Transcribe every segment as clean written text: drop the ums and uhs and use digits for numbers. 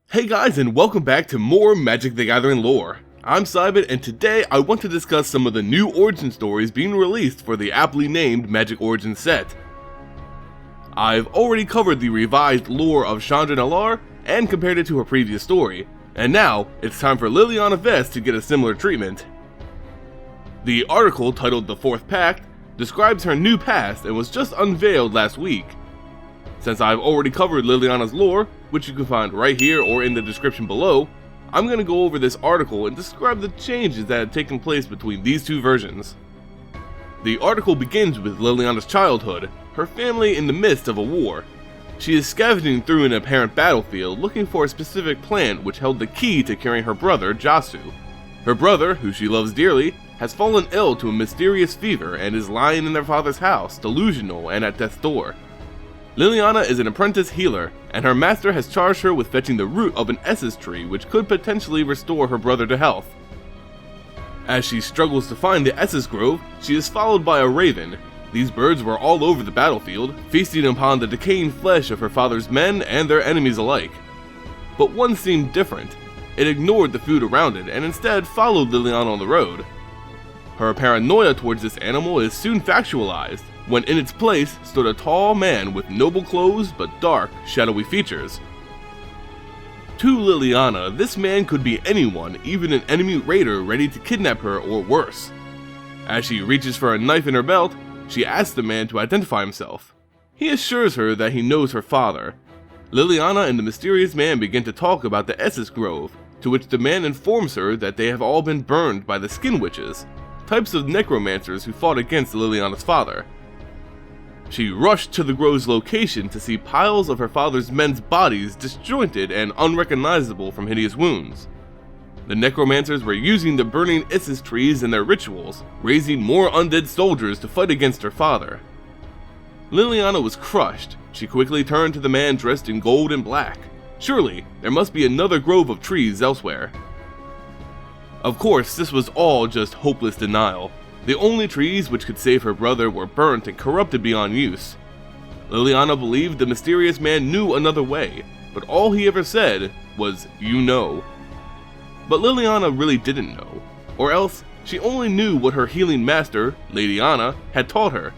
Hey guys, and welcome back to more Magic the Gathering lore. I'm Simon, and today I want to discuss some of the new origin stories being released for the aptly named Magic Origins set. I've already covered the revised lore of Chandra Nalaar and compared it to her previous story, and now it's time for Liliana Vess to get a similar treatment. The article, titled The Fourth Pact, describes her new past and was just unveiled last week. Since I've already covered Liliana's lore, which you can find right here or in the description below, I'm going to go over this article and describe the changes that have taken place between these two versions. The article begins with Liliana's childhood, her family in the midst of a war. She is scavenging through an apparent battlefield looking for a specific plant which held the key to curing her brother, Jasu. Her brother, who she loves dearly, has fallen ill to a mysterious fever and is lying in their father's house, delusional and at death's door. Liliana is an apprentice healer, and her master has charged her with fetching the root of an Essus tree which could potentially restore her brother to health. As she struggles to find the Essus grove, she is followed by a raven. These birds were all over the battlefield, feasting upon the decaying flesh of her father's men and their enemies alike. But one seemed different. It ignored the food around it and instead followed Liliana on the road. Her paranoia towards this animal is soon factualized, when in its place stood a tall man with noble clothes but dark, shadowy features. To Liliana, this man could be anyone, even an enemy raider ready to kidnap her or worse. As she reaches for a knife in her belt, she asks the man to identify himself. He assures her that he knows her father. Liliana and the mysterious man begin to talk about the Essus Grove, to which the man informs her that they have all been burned by the Skin Witches, types of necromancers who fought against Liliana's father. She rushed to the grove's location to see piles of her father's men's bodies disjointed and unrecognizable from hideous wounds. The necromancers were using the burning Essus trees in their rituals, raising more undead soldiers to fight against her father. Liliana was crushed. She quickly turned to the man dressed in gold and black. Surely, there must be another grove of trees elsewhere. Of course, this was all just hopeless denial. The only trees which could save her brother were burnt and corrupted beyond use. Liliana believed the mysterious man knew another way, but all he ever said was, "You know." But Liliana really didn't know, or else she only knew what her healing master, Lady Anna, had taught her.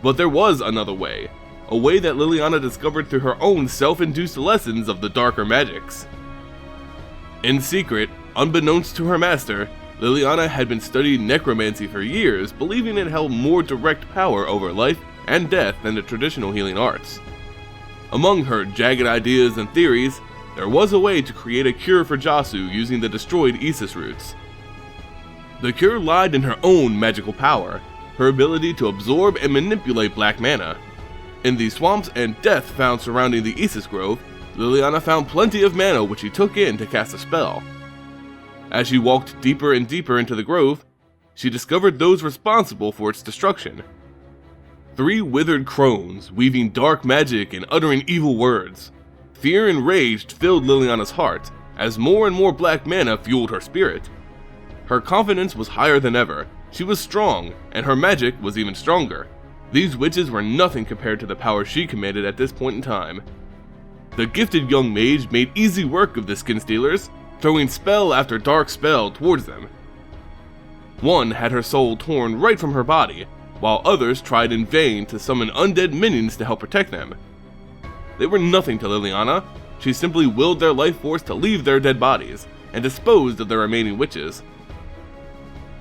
But there was another way, a way that Liliana discovered through her own self-induced lessons of the darker magics. In secret, unbeknownst to her master, Liliana had been studying necromancy for years, believing it held more direct power over life and death than the traditional healing arts. Among her jagged ideas and theories, there was a way to create a cure for Jasu using the destroyed Essus roots. The cure lied in her own magical power, her ability to absorb and manipulate black mana. In the swamps and death found surrounding the Essus Grove, Liliana found plenty of mana which she took in to cast a spell. As she walked deeper and deeper into the grove, she discovered those responsible for its destruction. 3 withered crones, weaving dark magic and uttering evil words. Fear and rage filled Liliana's heart, as more and more black mana fueled her spirit. Her confidence was higher than ever, she was strong, and her magic was even stronger. These witches were nothing compared to the power she commanded at this point in time. The gifted young mage made easy work of the skin stealers, throwing spell after dark spell towards them. One had her soul torn right from her body, while others tried in vain to summon undead minions to help protect them. They were nothing to Liliana. She simply willed their life force to leave their dead bodies, and disposed of the remaining witches.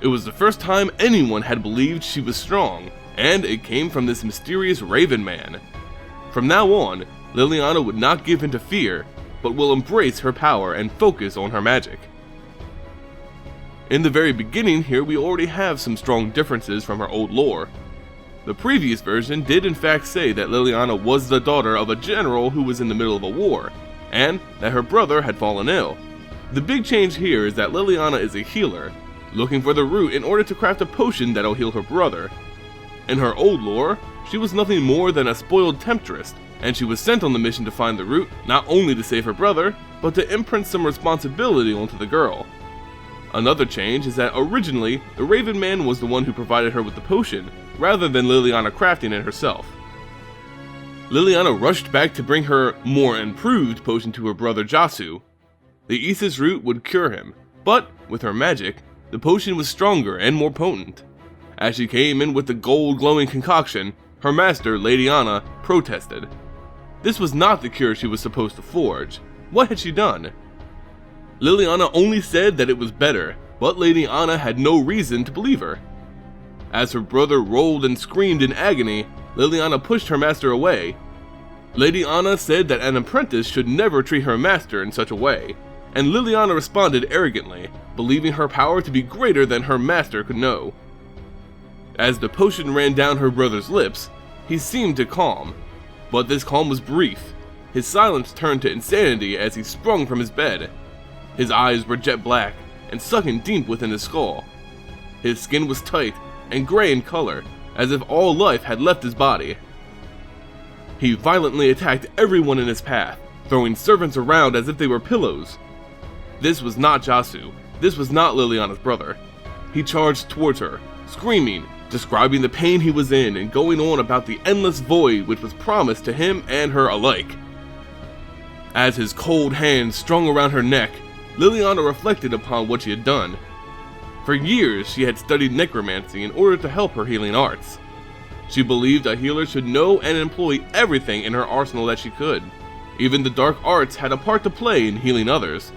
It was the first time anyone had believed she was strong, and it came from this mysterious Raven man. From now on, Liliana would not give in to fear, but will embrace her power and focus on her magic. In the very beginning here, we already have some strong differences from her old lore. The previous version did in fact say that Liliana was the daughter of a general who was in the middle of a war, and that her brother had fallen ill. The big change here is that Liliana is a healer, looking for the root in order to craft a potion that'll heal her brother. In her old lore, she was nothing more than a spoiled temptress, and she was sent on the mission to find the root, not only to save her brother, but to imprint some responsibility onto the girl. Another change is that originally, the Raven Man was the one who provided her with the potion, rather than Liliana crafting it herself. Liliana rushed back to bring her more improved potion to her brother Jasu. The Aethys root would cure him, but with her magic, the potion was stronger and more potent. As she came in with the gold glowing concoction, her master, Liliana, protested. This was not the cure she was supposed to forge. What had she done? Liliana only said that it was better, but Liliana had no reason to believe her. As her brother rolled and screamed in agony, Liliana pushed her master away. Liliana said that an apprentice should never treat her master in such a way, and Liliana responded arrogantly, believing her power to be greater than her master could know. As the potion ran down her brother's lips, he seemed to calm, but this calm was brief. His silence turned to insanity as he sprung from his bed. His eyes were jet black and sunken deep within his skull. His skin was tight and gray in color, as if all life had left his body. He violently attacked everyone in his path, throwing servants around as if they were pillows. This was not Jasu. This was not Liliana's brother. He charged towards her, screaming, describing the pain he was in and going on about the endless void which was promised to him and her alike. As his cold hands strung around her neck, Liliana reflected upon what she had done. For years, she had studied necromancy in order to help her healing arts. She believed a healer should know and employ everything in her arsenal that she could. Even the dark arts had a part to play in healing others.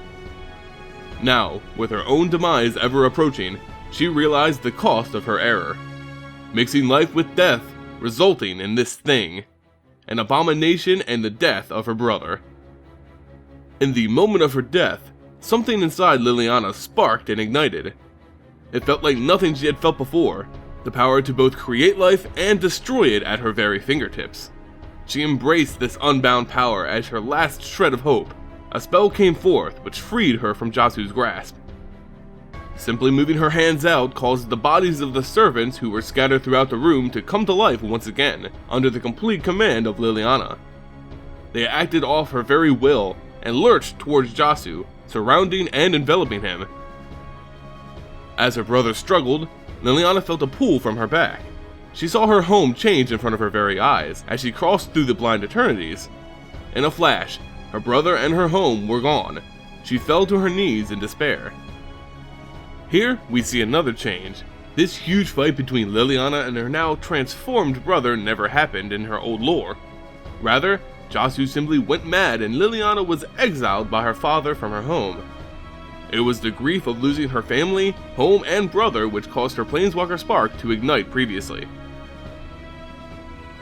Now, with her own demise ever approaching, she realized the cost of her error. Mixing life with death, resulting in this thing. An abomination and the death of her brother. In the moment of her death, something inside Liliana sparked and ignited. It felt like nothing she had felt before, the power to both create life and destroy it at her very fingertips. She embraced this unbound power as her last shred of hope. A spell came forth which freed her from Jasu's grasp. Simply moving her hands out caused the bodies of the servants who were scattered throughout the room to come to life once again, under the complete command of Liliana. They acted off her very will and lurched towards Jasu, surrounding and enveloping him. As her brother struggled, Liliana felt a pull from her back. She saw her home change in front of her very eyes as she crossed through the blind eternities. In a flash, her brother and her home were gone. She fell to her knees in despair. Here, we see another change. This huge fight between Liliana and her now transformed brother never happened in her old lore. Rather, Jasu simply went mad and Liliana was exiled by her father from her home. It was the grief of losing her family, home, and brother which caused her Planeswalker spark to ignite previously.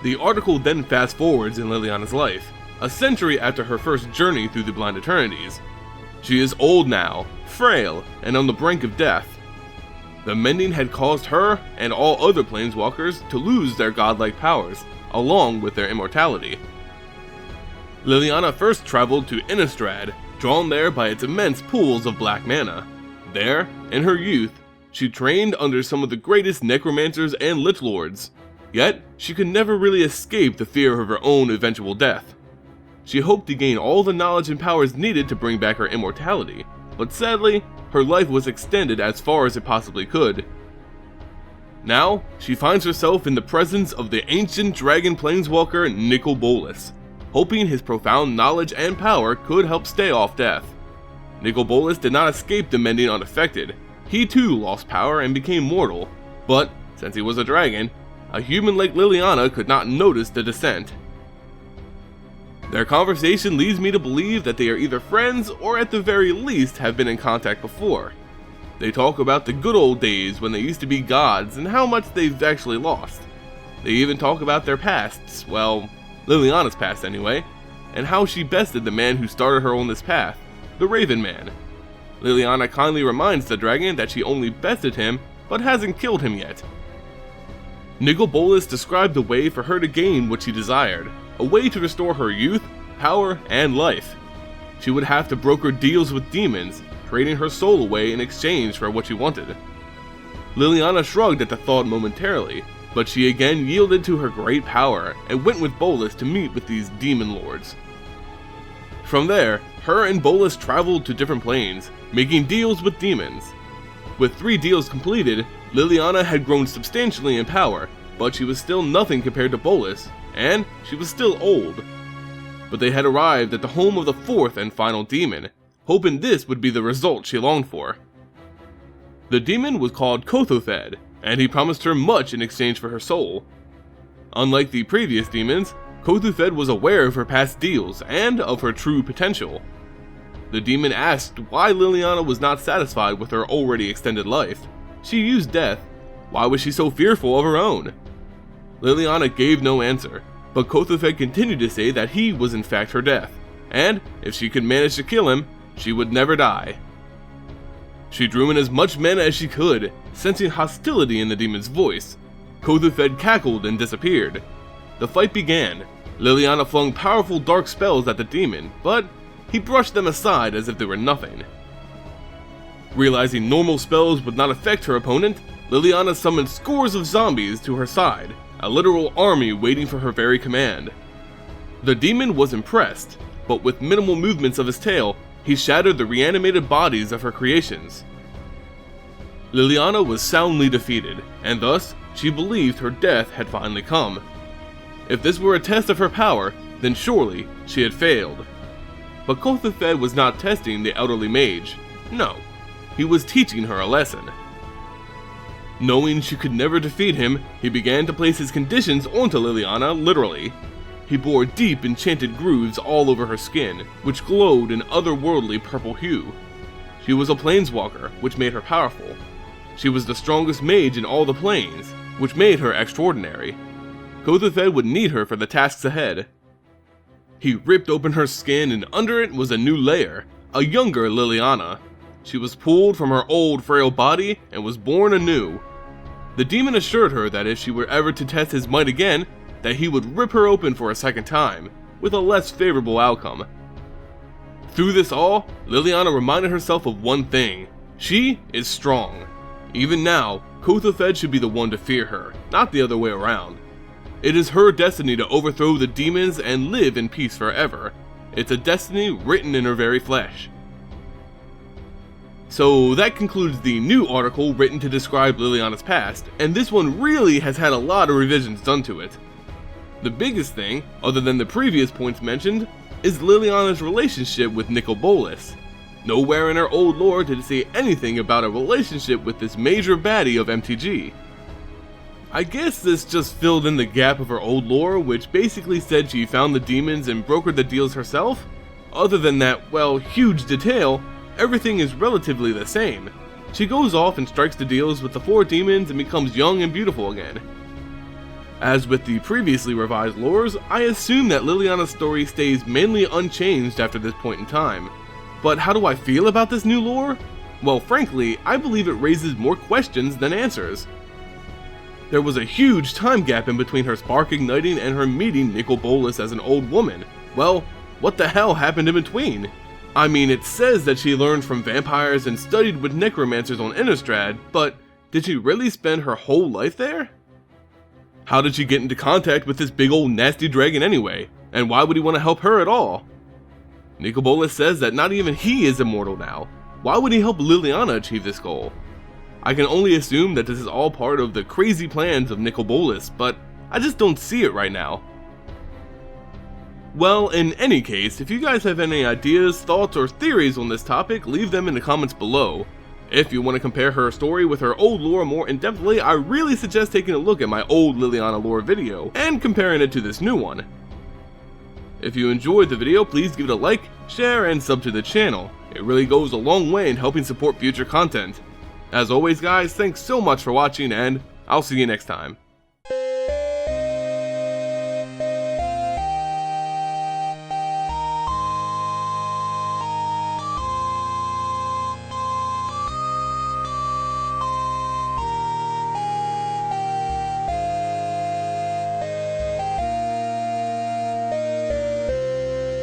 The article then fast forwards in Liliana's life, a century after her first journey through the Blind Eternities. She is old now, frail, and on the brink of death. The mending had caused her and all other Planeswalkers to lose their godlike powers, along with their immortality. Liliana first traveled to Innistrad, drawn there by its immense pools of black mana. There, in her youth, she trained under some of the greatest necromancers and lich lords. Yet, she could never really escape the fear of her own eventual death. She hoped to gain all the knowledge and powers needed to bring back her immortality, but sadly, her life was extended as far as it possibly could. Now, she finds herself in the presence of the ancient dragon planeswalker Nikobolas, hoping his profound knowledge and power could help stay off death. Nikobolas did not escape the mending unaffected. He too lost power and became mortal, but since he was a dragon, a human like Liliana could not notice the descent. Their conversation leads me to believe that they are either friends or at the very least have been in contact before. They talk about the good old days when they used to be gods and how much they've actually lost. They even talk about their pasts, well, Liliana's past anyway, and how she bested the man who started her on this path, the Raven Man. Liliana kindly reminds the dragon that she only bested him, but hasn't killed him yet. Nikobolas described a way for her to gain what she desired, a way to restore her youth, power, and life. She would have to broker deals with demons, trading her soul away in exchange for what she wanted. Liliana shrugged at the thought momentarily, but she again yielded to her great power and went with Bolas to meet with these demon lords. From there, her and Bolas traveled to different planes, making deals with demons. With 3 deals completed, Liliana had grown substantially in power, but she was still nothing compared to Bolas, and she was still old. But they had arrived at the home of the fourth and final demon, hoping this would be the result she longed for. The demon was called Kothafed, and he promised her much in exchange for her soul. Unlike the previous demons, Kothafed was aware of her past deals and of her true potential. The demon asked why Liliana was not satisfied with her already extended life. She used death. Why was she so fearful of her own? Liliana gave no answer, but Kothafed continued to say that he was in fact her death, and if she could manage to kill him, she would never die. She drew in as much mana as she could, sensing hostility in the demon's voice. Kothafed cackled and disappeared. The fight began. Liliana flung powerful dark spells at the demon, but he brushed them aside as if they were nothing. Realizing normal spells would not affect her opponent, Liliana summoned scores of zombies to her side, a literal army waiting for her very command. The demon was impressed, but with minimal movements of his tail, he shattered the reanimated bodies of her creations. Liliana was soundly defeated, and thus, she believed her death had finally come. If this were a test of her power, then surely she had failed. But Kothafed was not testing the elderly mage. No, he was teaching her a lesson. Knowing she could never defeat him, he began to place his conditions onto Liliana literally. He bore deep enchanted grooves all over her skin, which glowed an otherworldly purple hue. She was a planeswalker, which made her powerful. She was the strongest mage in all the planes, which made her extraordinary. Kothafed would need her for the tasks ahead. He ripped open her skin, and under it was a new layer, a younger Liliana. She was pulled from her old frail body and was born anew. The demon assured her that if she were ever to test his might again, that he would rip her open for a second time, with a less favorable outcome. Through this all, Liliana reminded herself of one thing: she is strong. Even now, Kothafed should be the one to fear her, not the other way around. It is her destiny to overthrow the demons and live in peace forever. It's a destiny written in her very flesh. So that concludes the new article written to describe Liliana's past, and this one really has had a lot of revisions done to it. The biggest thing, other than the previous points mentioned, is Liliana's relationship with Nikobolas. Nowhere in her old lore did it say anything about a relationship with this major baddie of MTG. I guess this just filled in the gap of her old lore, which basically said she found the demons and brokered the deals herself. Other than that, well, huge detail, everything is relatively the same. She goes off and strikes the deals with the 4 demons and becomes young and beautiful again. As with the previously revised lores, I assume that Liliana's story stays mainly unchanged after this point in time. But how do I feel about this new lore? Well, frankly, I believe it raises more questions than answers. There was a huge time gap in between her spark igniting and her meeting Nikobolas as an old woman. Well, what the hell happened in between? I mean, it says that she learned from vampires and studied with necromancers on Innistrad, but did she really spend her whole life there? How did she get into contact with this big old nasty dragon anyway, and why would he want to help her at all? Nikobolas says that not even he is immortal now. Why would he help Liliana achieve this goal? I can only assume that this is all part of the crazy plans of Nikobolas, but I just don't see it right now. Well, in any case, if you guys have any ideas, thoughts, or theories on this topic, leave them in the comments below. If you want to compare her story with her old lore more in-depthly, I really suggest taking a look at my old Liliana lore video, and comparing it to this new one. If you enjoyed the video, please give it a like, share, and sub to the channel. It really goes a long way in helping support future content. As always guys, thanks so much for watching, and I'll see you next time.